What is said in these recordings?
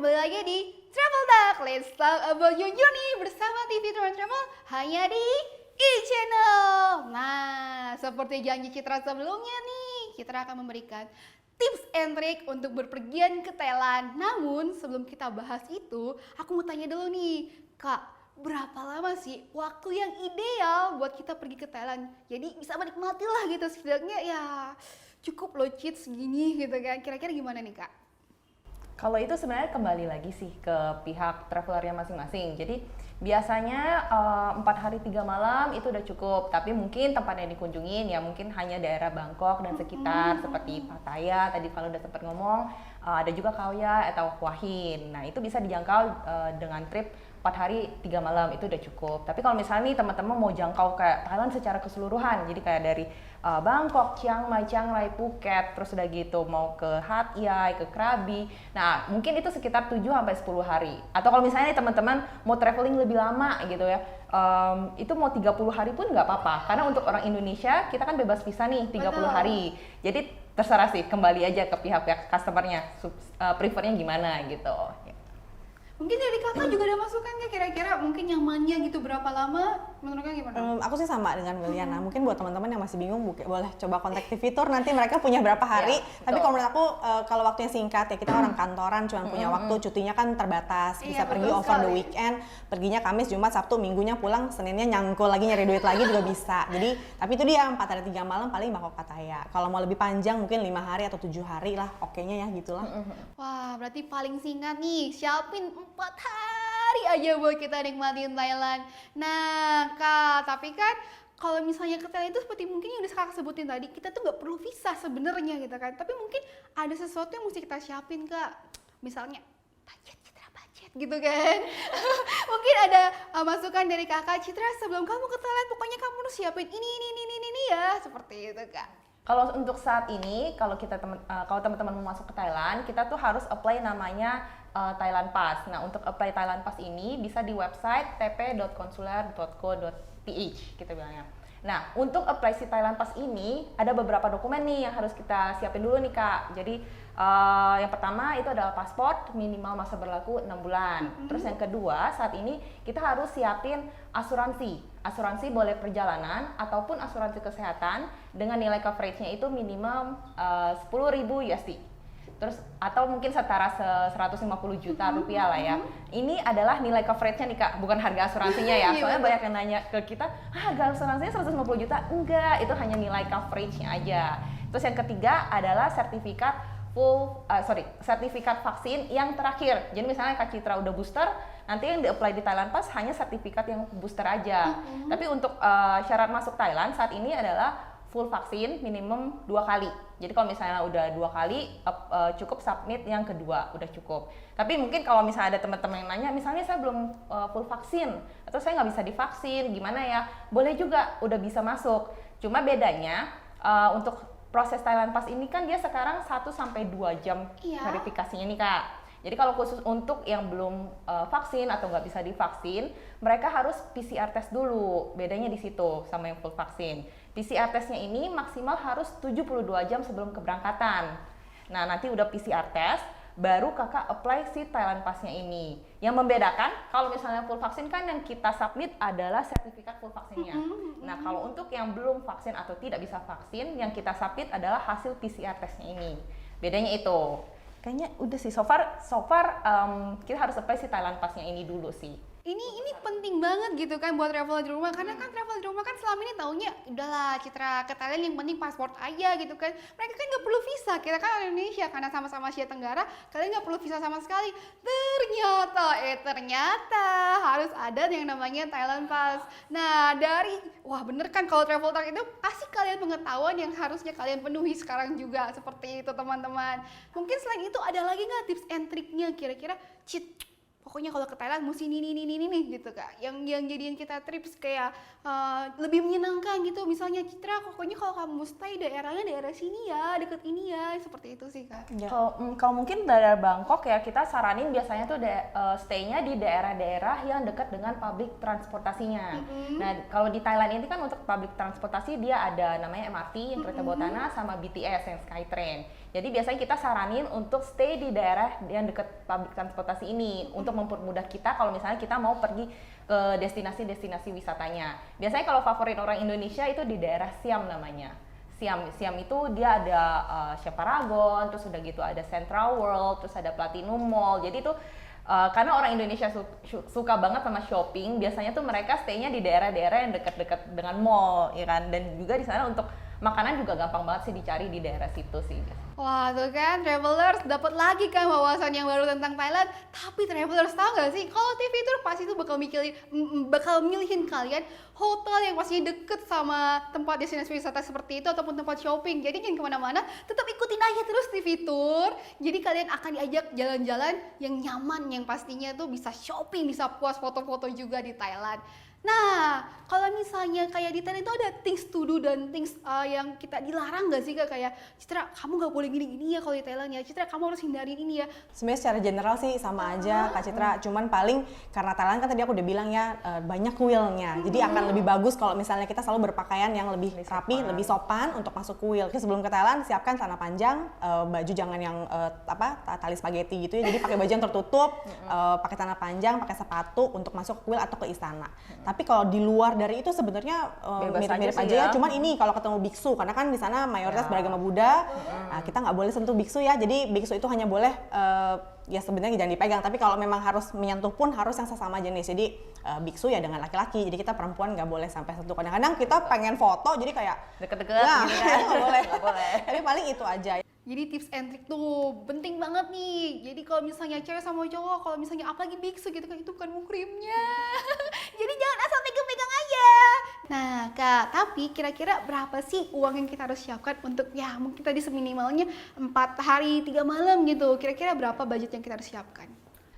kembali lagi di Travel Talk. Let's talk about your journey bersama TV Tour Travel hanya di e-channel. Nah, seperti janji Citra sebelumnya nih, Citra akan memberikan tips and trick untuk berpergian ke Thailand. Namun, sebelum kita bahas itu, aku mau tanya dulu nih, Kak, berapa lama sih waktu yang ideal buat kita pergi ke Thailand? Jadi bisa menikmati lah gitu, setidaknya ya cukup low cheat segini gitu kan. Kira-kira gimana nih, Kak? Kalau itu sebenarnya kembali lagi sih ke pihak travelernya masing-masing. Jadi biasanya 4 hari 3 malam itu udah cukup. Tapi mungkin tempat yang dikunjungin ya mungkin hanya daerah Bangkok dan sekitar seperti Pattaya tadi kalau udah sempat ngomong. Ada juga Khao Yai atau Hua Hin. Nah itu bisa dijangkau dengan trip 4 hari 3 malam itu udah cukup. Tapi kalau misalnya nih teman-teman mau jangkau kayak Thailand secara keseluruhan, jadi kayak dari Bangkok, Chiang Mai, Chiang Rai, Phuket, terus udah gitu mau ke Hat Yai, ke Krabi. Nah, mungkin itu sekitar 7 sampai 10 hari. Atau kalau misalnya nih teman-teman mau traveling lebih lama gitu ya. Itu mau 30 hari pun nggak apa-apa. Karena untuk orang Indonesia kita kan bebas visa nih 30 hari. Jadi terserah sih, kembali aja ke pihak-pihak customernya, prefernya gimana gitu. Mungkin dari kakak juga ada masukan nggak kira-kira mungkin nyamannya gitu berapa lama? Menurut kakak gimana? Aku sih sama dengan Meliana. Mungkin buat teman-teman yang masih bingung boleh coba kontak TV Tour, nanti mereka punya berapa hari. Tapi kalau menurut aku kalau waktunya singkat ya, kita orang kantoran cuma punya waktu, cutinya kan terbatas. Bisa pergi over the weekend, perginya Kamis, Jumat, Sabtu, Minggunya pulang, Seninnya nyangkul lagi nyari duit lagi juga bisa. Jadi tapi itu dia 4 hari 3 malam paling Bangkok Pattaya. Kalau mau lebih panjang mungkin 5 hari atau 7 hari lah, okenya ya gitulah. Wah, berarti paling singkat nih, siapin 4 hari aja buat kita nikmatin Thailand. Nah, Kak, tapi kan kalau misalnya ke Thailand itu seperti mungkin yang udah kakak sebutin tadi, kita tuh nggak perlu visa sebenarnya gitu kan. Tapi mungkin ada sesuatu yang mesti kita siapin, Kak. Misalnya Citra budget gitu kan. Mungkin ada masukan dari kakak, Citra sebelum kamu ke Thailand pokoknya kamu harus siapin ini ya, seperti itu, Kak. Kalau untuk saat ini, kalau teman-teman mau masuk ke Thailand, kita tuh harus apply namanya Thailand Pass. Nah, untuk apply Thailand Pass ini bisa di website tp.consular.co.th kita bilangnya. Nah, untuk apply si Thailand Pass ini ada beberapa dokumen nih yang harus kita siapin dulu nih, Kak. Jadi yang pertama itu adalah paspor minimal masa berlaku 6 bulan. Terus yang kedua, saat ini kita harus siapin asuransi boleh perjalanan ataupun asuransi kesehatan dengan nilai coveragenya itu minimum 10.000 USD. Terus atau mungkin setara 150 juta rupiah lah ya. Ini adalah nilai coveragenya nih, Kak, bukan harga asuransinya ya. Soalnya banyak yang nanya ke kita, harga asuransinya 150 juta? Enggak, itu hanya nilai coveragenya aja. Terus yang ketiga adalah sertifikat vaksin yang terakhir. Jadi misalnya Kak Citra udah booster, nanti yang di-apply di Thailand Pass hanya sertifikat yang booster aja. Tapi untuk syarat masuk Thailand saat ini adalah full vaksin minimum 2 kali. Jadi kalau misalnya udah 2 kali cukup submit yang kedua, udah cukup. Tapi mungkin kalau misalnya ada teman-teman yang nanya, misalnya saya belum full vaksin atau saya nggak bisa divaksin, gimana ya? Boleh juga, udah bisa masuk. Cuma bedanya untuk proses Thailand Pass ini kan dia sekarang 1-2 jam verifikasinya nih, Kak. Jadi kalau khusus untuk yang belum vaksin atau nggak bisa divaksin, mereka harus PCR test dulu. Bedanya di situ sama yang full vaksin. PCR testnya ini maksimal harus 72 jam sebelum keberangkatan. Nah, nanti udah PCR test, baru kakak apply si Thailand Pass-nya ini. Yang membedakan, kalau misalnya full vaksin kan yang kita submit adalah sertifikat full vaksinnya. Nah, kalau untuk yang belum vaksin atau tidak bisa vaksin, yang kita submit adalah hasil PCR testnya ini. Bedanya itu. Kayaknya udah sih, so far kita harus apply si Thailand Pass-nya ini dulu sih. Ini penting banget gitu kan buat travel di rumah, karena kan travel di rumah kan selama ini taunya udahlah Citra ke Thailand yang penting paspor aja gitu kan. Mereka kan nggak perlu visa, kita kan orang Indonesia karena sama-sama Asia Tenggara, kalian nggak perlu visa sama sekali. Ternyata harus ada yang namanya Thailand Pass. Nah wah bener kan kalau Travel Talk itu kasih kalian pengetahuan yang harusnya kalian penuhi sekarang juga, seperti itu teman-teman. Mungkin selain itu ada lagi nggak tips and triknya kira-kira pokoknya kalau ke Thailand mesti ini gitu Kak. Yang jadiin kita trips kayak lebih menyenangkan gitu. Misalnya Citra, pokoknya kalau kamu stay daerahnya daerah sini ya, deket ini ya, seperti itu sih Kak. Ya. Kalau mungkin dari Bangkok ya kita saranin biasanya tuh stay-nya di daerah-daerah yang dekat dengan public transportasinya. Nah kalau di Thailand ini kan untuk public transportasi dia ada namanya MRT yang kereta bawah tanah sama BTS yang Skytrain. Jadi biasanya kita saranin untuk stay di daerah yang dekat public transportasi ini untuk mempermudah kita kalau misalnya kita mau pergi ke destinasi-destinasi wisatanya. Biasanya kalau favorit orang Indonesia itu di daerah Siam namanya. Siam itu dia ada Siam Paragon, terus udah gitu ada Central World, terus ada Platinum Mall. Jadi itu karena orang Indonesia suka banget sama shopping, biasanya tuh mereka stay-nya di daerah-daerah yang dekat-dekat dengan mall, ya kan? Dan juga di sana untuk makanan juga gampang banget sih dicari di daerah situ sih. Wah tuh kan, travelers dapat lagi kan wawasan yang baru tentang Thailand. Tapi travelers tahu gak sih, kalau TV Tour pasti tuh bakal milihin kalian hotel yang pastinya deket sama tempat destinasi wisata seperti itu ataupun tempat shopping. Jadi jangan kemana-mana, tetap ikutin aja terus TV Tour. Jadi kalian akan diajak jalan-jalan yang nyaman, yang pastinya tuh bisa shopping, bisa puas foto-foto juga di Thailand. Nah, kalau misalnya kayak di Thailand itu ada things to do dan things yang kita dilarang gak sih Kak? Kayak Citra, kamu gak boleh gini-gini ya kalau di Thailand ya. Citra, kamu harus hindarin ini ya. Sebenarnya secara general sih sama aja Kak Citra, cuman paling karena Thailand kan tadi aku udah bilang ya banyak kuilnya. Jadi akan lebih bagus kalau misalnya kita selalu berpakaian yang lebih rapi, lebih sopan untuk masuk kuil. Sebelum ke Thailand siapkan celana panjang, baju jangan yang tali spaghetti gitu ya. Jadi pakai baju yang tertutup, pakai celana panjang, pakai sepatu untuk masuk kuil atau ke istana. Tapi kalau di luar dari itu sebenarnya mirip-mirip aja ya. Cuman ini kalau ketemu biksu, karena kan di sana mayoritas beragama Buddha, nah, kita nggak boleh sentuh biksu ya. Jadi biksu itu hanya boleh ya sebenarnya jangan dipegang. Tapi kalau memang harus menyentuh pun harus yang sesama jenis. Jadi biksu ya dengan laki-laki. Jadi kita perempuan nggak boleh sampai sentuh. Kadang-kadang kita pengen foto, jadi kayak deket-deket nah, gitu kan. nggak boleh. Nggak boleh. Tapi paling itu aja. Jadi tips and trick tuh penting banget nih. Jadi kalau misalnya cewek sama cowok, kalau misalnya apalagi biksu gitu kan, itu bukan muhrimnya. Jadi jangan asal pegang-pegang aja. Nah Kak, tapi kira-kira berapa sih uang yang kita harus siapkan untuk ya mungkin tadi seminimalnya 4 hari 3 malam gitu. Kira-kira berapa budget yang kita harus siapkan?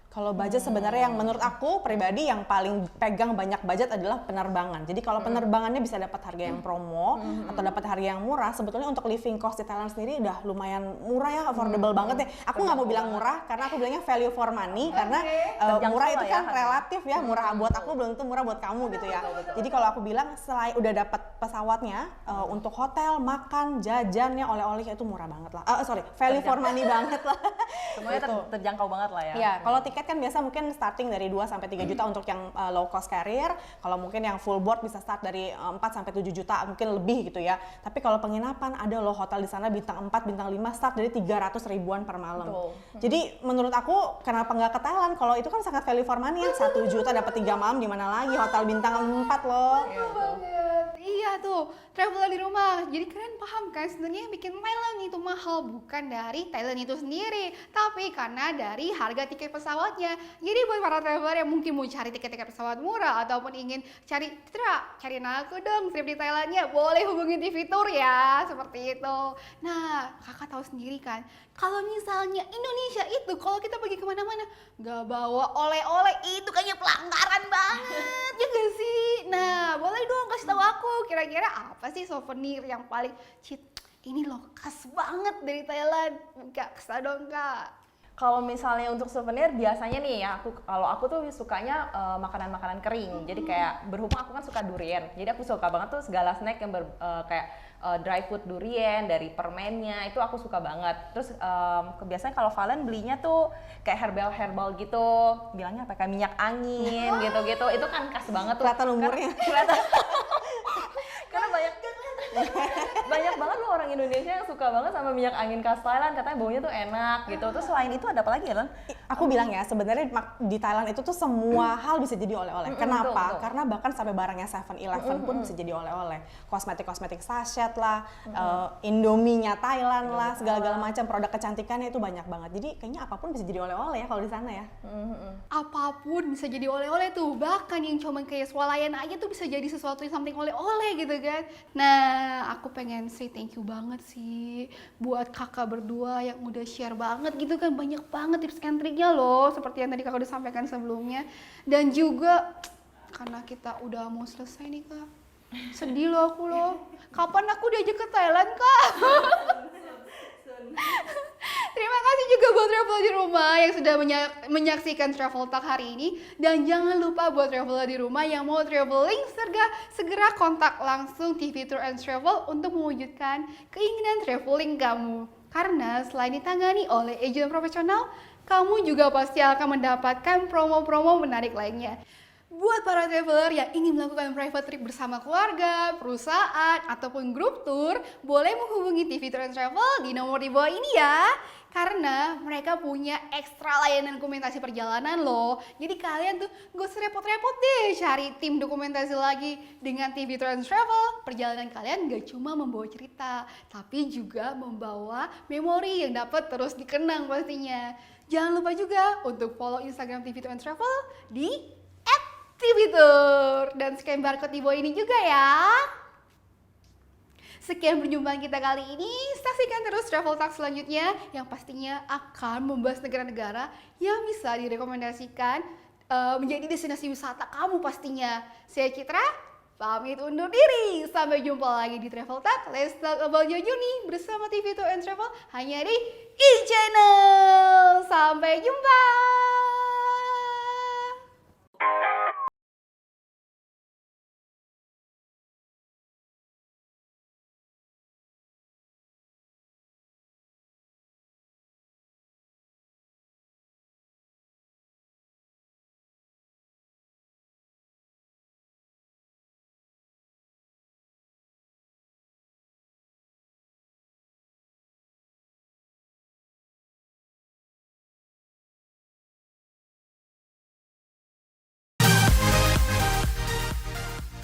Kalau budget sebenarnya yang menurut aku pribadi yang paling pegang banyak budget adalah penerbangan. Jadi kalau penerbangannya bisa dapat harga yang promo atau dapat harga yang murah, sebetulnya untuk living cost di Thailand sendiri udah lumayan murah ya, affordable banget ya. Aku nggak mau bilang murah karena aku bilangnya value for money karena murah itu kan relatif ya. Murah buat aku belum tentu murah buat kamu gitu ya. Jadi kalau aku bilang selain udah dapat pesawatnya, untuk hotel, makan, jajannya, oleh-olehnya itu murah banget lah. Value for money banget lah. Semuanya terjangkau banget lah ya. Iya, kalau tiket kan biasa mungkin starting dari 2 sampai 3 juta untuk yang low cost carrier. Kalau mungkin yang full board bisa start dari 4 sampai 7 juta, mungkin lebih gitu ya. Tapi kalau penginapan ada loh hotel di sana bintang 4, bintang 5 start dari 300 ribuan per malam. Betul. Jadi menurut aku kenapa nggak ke Thailand? Kalau itu kan sangat value for money ya. 1 juta dapat 3 malam, di mana lagi hotel bintang 4 loh. Iya tuh, traveler di rumah. Jadi kalian paham kan sebenarnya yang bikin Thailand itu mahal bukan dari Thailand itu sendiri, tapi karena dari harga tiket pesawatnya. Jadi buat para traveler yang mungkin mau cari tiket-tiket pesawat murah ataupun ingin cariin aku dong trip di Thailandnya, boleh hubungi TV Tour ya, seperti itu. Nah, kakak tahu sendiri kan, kalau misalnya Indonesia itu kalau kita pergi kemana-mana nggak bawa oleh-oleh itu kayaknya pelanggaran banget, ya gak sih? Nah, boleh dong kasih tahu aku kira-kira apa sih souvenir yang paling ini loh khas banget dari Thailand? Kak, kasih dong Kak. Kalau misalnya untuk souvenir biasanya nih ya, kalau aku tuh sukanya makanan-makanan kering. Jadi kayak berhubung aku kan suka durian. Jadi aku suka banget tuh segala snack yang kayak dry food durian, dari permennya itu aku suka banget. Terus biasanya kalau Valen belinya tuh kayak herbal gitu, bilangnya pakai minyak angin gitu-gitu. Itu kan khas banget tuh. Kelihatan umurnya. Karena banyak banget loh orang Indonesia yang suka banget sama minyak angin khas Thailand, katanya baunya tuh enak gitu. Terus selain itu ada apa lagi ya, Lan? Aku bilang ya, sebenarnya di Thailand itu tuh semua hal bisa jadi oleh-oleh. Kenapa? Betul. Karena bahkan sampai barangnya 7-Eleven pun bisa jadi oleh-oleh. Kosmetik sachet lah, Indomie-nya Thailand lah, segala-gala macam produk kecantikannya itu banyak banget. Jadi kayaknya apapun bisa jadi oleh-oleh ya kalau di sana ya. Apapun bisa jadi oleh-oleh tuh, bahkan yang cuman kayak swalayan aja tuh bisa jadi sesuatu yang something oleh-oleh gitu kan. Nah, aku pengen say thank you banget banget sih buat kakak berdua yang udah share banget gitu kan, banyak banget tips and triknya loh seperti yang tadi kakak udah sampaikan sebelumnya. Dan juga karena kita udah mau selesai nih kak, sedih loh aku loh, kapan aku diajak ke Thailand kak? Terima kasih juga buat traveler di rumah yang sudah menyaksikan Travel Talk hari ini. Dan jangan lupa buat traveler di rumah yang mau traveling, segera kontak langsung TV Tour and Travel untuk mewujudkan keinginan traveling kamu. Karena selain ditangani oleh agent profesional, kamu juga pasti akan mendapatkan promo-promo menarik lainnya. Buat para traveler yang ingin melakukan private trip bersama keluarga, perusahaan, ataupun grup tour, boleh menghubungi TV Tour and Travel di nomor di bawah ini ya. Karena mereka punya ekstra layanan dokumentasi perjalanan loh. Jadi kalian tuh gak usah repot-repot deh cari tim dokumentasi lagi. Dengan TV Tour and Travel, perjalanan kalian gak cuma membawa cerita, tapi juga membawa memori yang dapat terus dikenang pastinya. Jangan lupa juga untuk follow Instagram TV Tour and Travel di TV Tour, dan scan barcode di bawah ini juga ya. Sekian perjumpaan kita kali ini, saksikan terus Travel Talk selanjutnya yang pastinya akan membahas negara-negara yang bisa direkomendasikan menjadi destinasi wisata kamu pastinya. Saya Citra, pamit undur diri. Sampai jumpa lagi di Travel Talk, Let's Talk About Your Journey bersama TV Tour and Travel hanya di e-channel. Sampai jumpa.